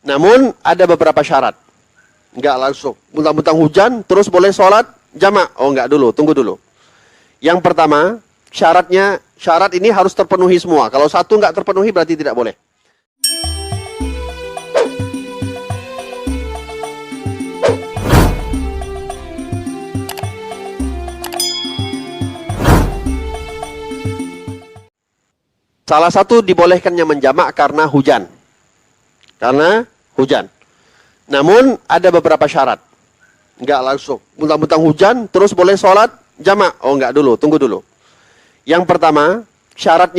Namun ada beberapa syarat. Enggak langsung mentang-mentang hujan terus boleh sholat jamak. Oh enggak dulu, tunggu dulu. Yang pertama, syarat ini harus terpenuhi semua. Kalau satu enggak terpenuhi berarti tidak boleh. Salah satu dibolehkannya menjamak karena hujan. Namun ada beberapa syarat. Enggak langsung mentang-mentang hujan terus boleh sholat jamak. Oh enggak dulu, tunggu dulu. Yang pertama, syarat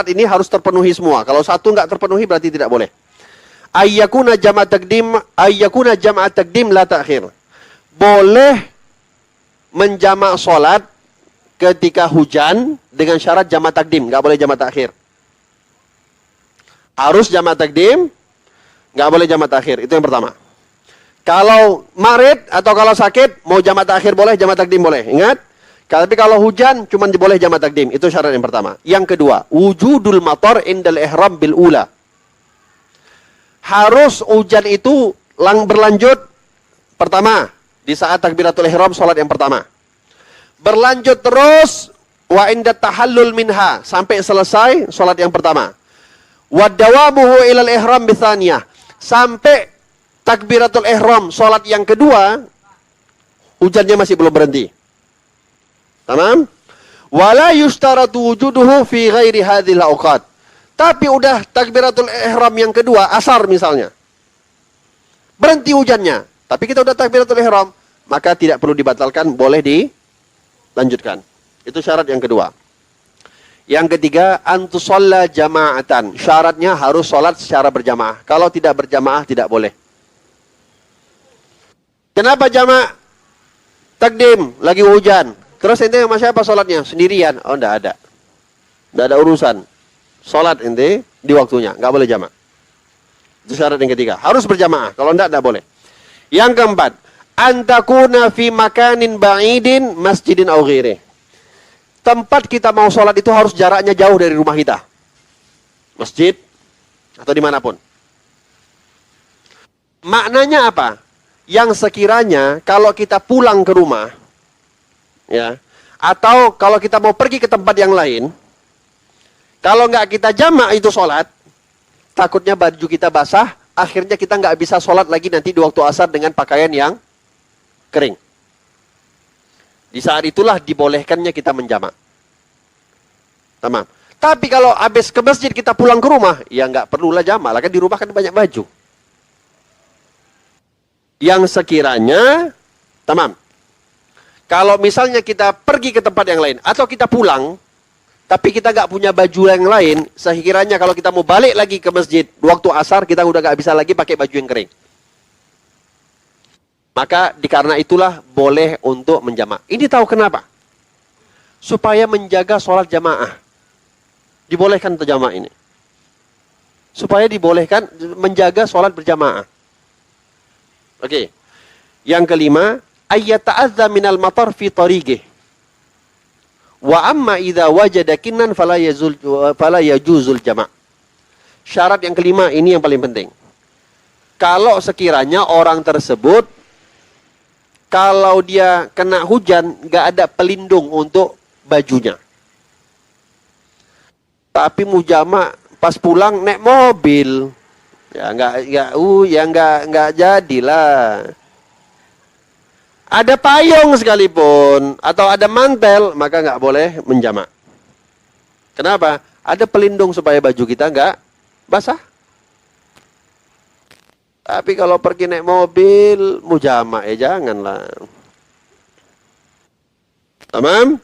ini harus terpenuhi semua. Kalau satu enggak terpenuhi berarti tidak boleh. Ayyakuna jama'at takdim la ta'khir. Boleh menjamak sholat ketika hujan dengan syarat jamak takdim, enggak boleh jamak takhir. Harus jamak takdim, nggak boleh jamak takhir. Itu yang pertama. Kalau marid atau kalau sakit, mau jamak takhir boleh, jamak takdim boleh. Ingat? Tapi kalau hujan, cuma boleh jamak takdim. Itu syarat yang pertama. Yang kedua, wujudul matar indal ihram bil ula. Harus hujan itu berlanjut pertama, di saat takbiratul ihram salat yang pertama. Berlanjut terus wa inda tahallul minha sampai selesai salat yang pertama. Wadawamuhu ilal ihram bithaniyah sampai takbiratul ihram salat yang kedua hujannya masih belum berhenti. Tamam? Wala yustaratu wujuduhu fi ghairi hadhil awqat. Tapi udah takbiratul ihram yang kedua asar misalnya. Berhenti hujannya, tapi kita udah takbiratul ihram, maka tidak perlu dibatalkan, boleh dilanjutkan. Itu syarat yang kedua. Yang ketiga, antusalla jama'atan. Syaratnya harus sholat secara berjamaah. Kalau tidak berjamaah, tidak boleh. Kenapa jamak takdim? Lagi hujan. Terus ente sama siapa sholatnya? Sendirian. Oh, enggak ada. Enggak ada urusan. Sholat ente di waktunya. Enggak boleh jamak. Itu syarat yang ketiga. Harus berjamaah. Kalau enggak boleh. Yang keempat, antakuna fi makanin ba'idin masjidin au ghairih. Tempat kita mau sholat itu harus jaraknya jauh dari rumah kita. Masjid, atau dimanapun. Maknanya apa? Yang sekiranya kalau kita pulang ke rumah, ya, atau kalau kita mau pergi ke tempat yang lain, kalau nggak kita jamak itu sholat, takutnya baju kita basah, akhirnya kita nggak bisa sholat lagi nanti di waktu asar dengan pakaian yang kering. Di saat itulah dibolehkannya kita menjamak. Tamam. Tapi kalau habis ke masjid kita pulang ke rumah, ya nggak perlulah jamak. Kan di rumah kan banyak baju. Yang sekiranya, tamam. Kalau misalnya kita pergi ke tempat yang lain, atau kita pulang, tapi kita nggak punya baju yang lain, sekiranya kalau kita mau balik lagi ke masjid, waktu asar kita udah nggak bisa lagi pakai baju yang kering. Maka karena itulah boleh untuk menjamak. Ini tahu kenapa? Supaya menjaga sholat jamaah. Dibolehkan untuk jamaah ini. Supaya dibolehkan menjaga sholat berjamaah. Oke. Yang kelima, ayyata'adza minal matar fi tariqih. Wa amma idza wajada kinnan fala yajuzul jama'. Syarat yang kelima ini yang paling penting. Kalau sekiranya orang tersebut kalau dia kena hujan, nggak ada pelindung untuk bajunya. Tapi mujamak pas pulang naik mobil, ya nggak jadilah. Ada payung sekalipun atau ada mantel, maka nggak boleh menjamak. Kenapa? Ada pelindung supaya baju kita nggak basah. Tapi kalau pergi naik mobil, mujamak janganlah. Tamam?